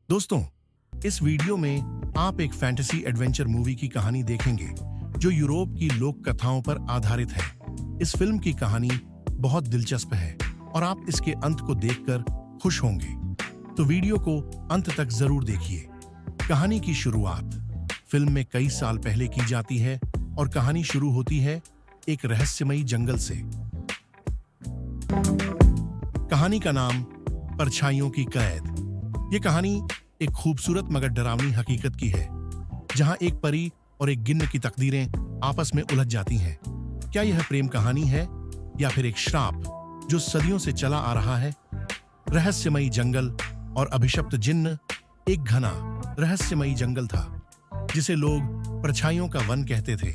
दोस्तों, इस वीडियो में आप एक फैंटेसी एडवेंचर मूवी की कहानी देखेंगे जो यूरोप की लोक कथाओं पर आधारित है। इस फिल्म की कहानी बहुत दिलचस्प है और आप इसके अंत को देखकर खुश होंगे। तो वीडियो को अंत तक जरूर देखिए। कहानी की शुरुआत फिल्म में कई साल पहले की जाती है और कहानी शुरू होती है एक रहस्यमयी जंगल से। कहानी का नाम परछाइयों की कैद। ये कहानी एक खूबसूरत मगर डरावनी हकीकत की है, जहां एक परी और एक गिन्न की तकदीरें आपस में उलझ जाती हैं। क्या यह प्रेम कहानी है या फिर एक श्राप जो सदियों से चला आ रहा है? रहस्यमयी जंगल और अभिशप्त जिन्न। एक घना रहस्यमयी जंगल था जिसे लोग परछाइयों का वन कहते थे।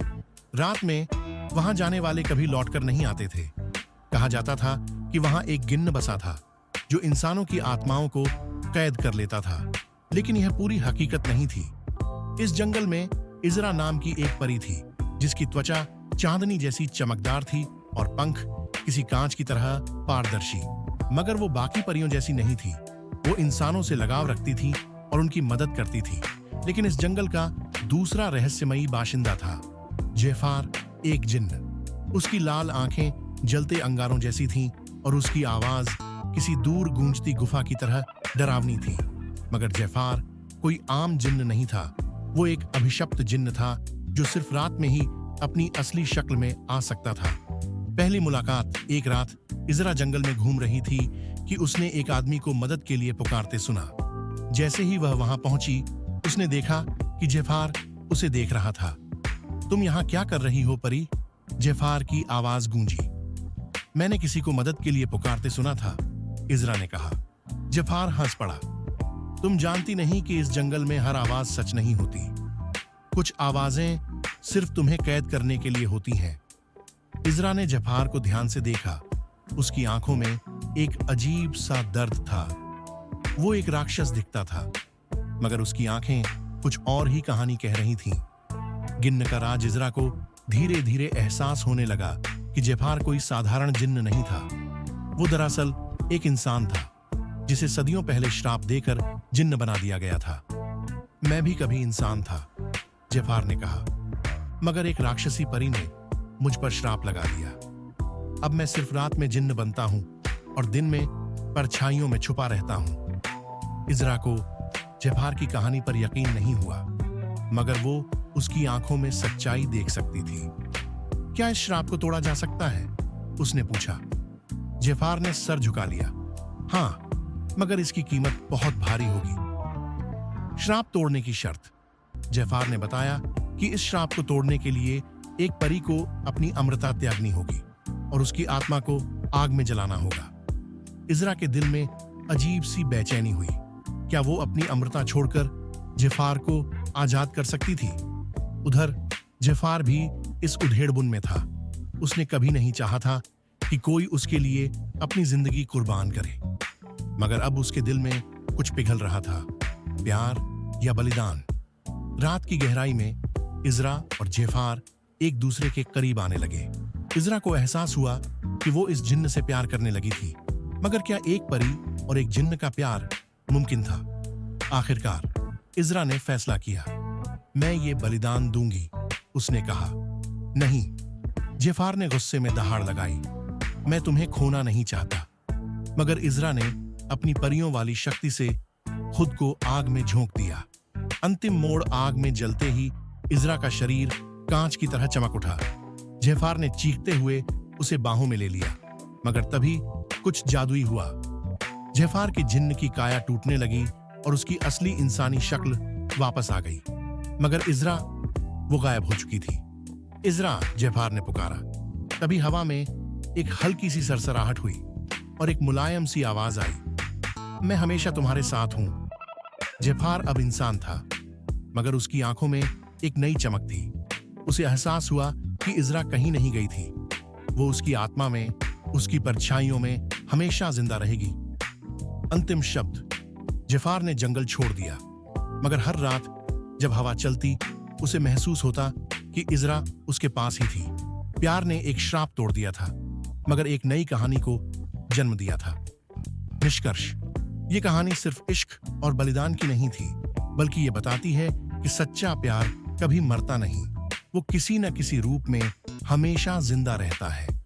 रात में वहां जाने वाले कभी लौटकर नहीं आते थे। कहा जाता था कि वहां एक गिन्न बसा था जो इंसानों की आत्माओं को कैद कर लेता था, लेकिन यह पूरी हकीकत नहीं थी। इस जंगल में इज़रा नाम की एक परी थी जिसकी त्वचा चांदनी जैसी चमकदार थी और पंख किसी कांच की तरह पारदर्शी। मगर वो बाकी परियों जैसी नहीं थी। वो इंसानों से लगाव रखती थी और उनकी मदद करती थी। लेकिन इस जंगल का दूसरा रहस्यमयी बाशिंदा था जेफार, एक जिन्न। उसकी लाल आंखें जलते अंगारों जैसी थीं और उसकी आवाज किसी दूर गूंजती गुफा की तरह डरावनी थी। मगर जेफार कोई आम जिन्न नहीं था। वो एक अभिशप्त जिन्न था जो सिर्फ रात में ही अपनी असली शक्ल में आ सकता था। पहली मुलाकात एक रात इज़रा जंगल में घूम रही थी कि उसने एक आदमी को मदद के लिए पुकारते सुना। जैसे ही वह वहां पहुंची, उसने देखा कि जेफार उसे देख रहा था। तुम यहाँ क्या कर रही हो परी? जेफार की आवाज गूंजी। मैंने किसी को मदद के लिए पुकारते सुना था, इज़रा ने कहा। जेफार हंस पड़ा। तुम जानती नहीं कि इस जंगल में हर आवाज सच नहीं होती। कुछ आवाजें सिर्फ तुम्हें कैद करने के लिए होती हैं। इज़रा ने जेफार को ध्यान से देखा। उसकी आंखों में एक अजीब सा दर्द था। वो एक राक्षस दिखता था, मगर उसकी आंखें कुछ और ही कहानी कह रही थीं। गिन्न का राज इज़रा को धीरे धीरे एहसास होने लगा कि जेफार कोई साधारण जिन्न नहीं था। वो दरअसल एक इंसान था जिसे सदियों पहले श्राप देकर जिन्न बना दिया गया था। मैं भी कभी इंसान था, जेफार ने कहा, मगर एक राक्षसी परी ने मुझ पर श्राप लगा दिया। अब मैं सिर्फ रात में जिन्न बनता हूं और दिन में परछाइयों में छुपा रहता हूं। इज़रा को जेफार की कहानी पर यकीन नहीं हुआ, मगर वो उसकी आंखों में सच्चाई देख सकती थी। क्या इस श्राप को तोड़ा जा सकता है? उसने पूछा। जेफार ने सर झुका लिया। हाँ, मगर इसकी कीमत बहुत भारी होगी। श्राप तोड़ने की शर्त। जेफार ने बताया कि इस श्राप को तोड़ने के लिए एक परी को अपनी अमृता त्यागनी होगी और उसकी आत्मा को आग में जलाना होगा। इज़रा के दिल में अजीब सी बेचैनी हुई। क्या वो अपनी अमृता छोड़कर जेफार को आजाद कर सकती थी? उधर जेफार भी इस उधेड़बुन में था। उसने कभी नहीं चाहा था कि कोई उसके लिए अपनी जिंदगी कुर्बान करे, मगर अब उसके दिल में कुछ पिघल रहा था, प्यार या बलिदान। रात की गहराई में इज़रा और जेफार एक दूसरे के करीब आने लगे। इज़रा को एहसास हुआ कि वो इस जिन्न से प्यार करने लगी थी, मगर क्या एक परी और एक जिन्न का प्यार मुमकिन था? आखिरकार इज़रा ने फैसला किया। मैं ये बलिदान दूंगी, उसने कहा। नहीं, जेफार ने गुस्से में दहाड़ लगाई। मैं तुम्हें खोना नहीं चाहता। मगर इज़रा ने अपनी परियों वाली शक्ति से खुद को आग में झोंक दिया। अंतिम मोड़ आग में जलते ही इज़रा का शरीर कांच की तरह चमक उठा। जेफार ने चीखते हुए उसे बाहों में ले लिया, मगर तभी कुछ जादुई हुआ। जेफार के जिन्न की काया टूटने लगी और उसकी असली इंसानी शक्ल वापस आ गई। मगर इज़रा वो गायब हो चुकी थी। इज़रा, जेफार ने पुकारा। तभी हवा में एक हल्की सी सरसराहट हुई और एक मुलायम सी आवाज आई। मैं हमेशा तुम्हारे साथ हूं। जेफार अब इंसान था, मगर उसकी आंखों में एक नई चमक थी। उसे एहसास हुआ कि इज़रा कहीं नहीं गई थी। वो उसकी आत्मा में, उसकी परछाइयों में हमेशा जिंदा रहेगी। अंतिम शब्द। जेफार ने जंगल छोड़ दिया, मगर हर रात जब हवा चलती, उसे महसूस होता कि इज़रा उसके पास ही थी। प्यार ने एक श्राप तोड़ दिया था, मगर एक नई कहानी को जन्म दिया था। निष्कर्ष। ये कहानी सिर्फ इश्क और बलिदान की नहीं थी, बल्कि ये बताती है कि सच्चा प्यार कभी मरता नहीं, वो किसी न किसी रूप में हमेशा जिंदा रहता है।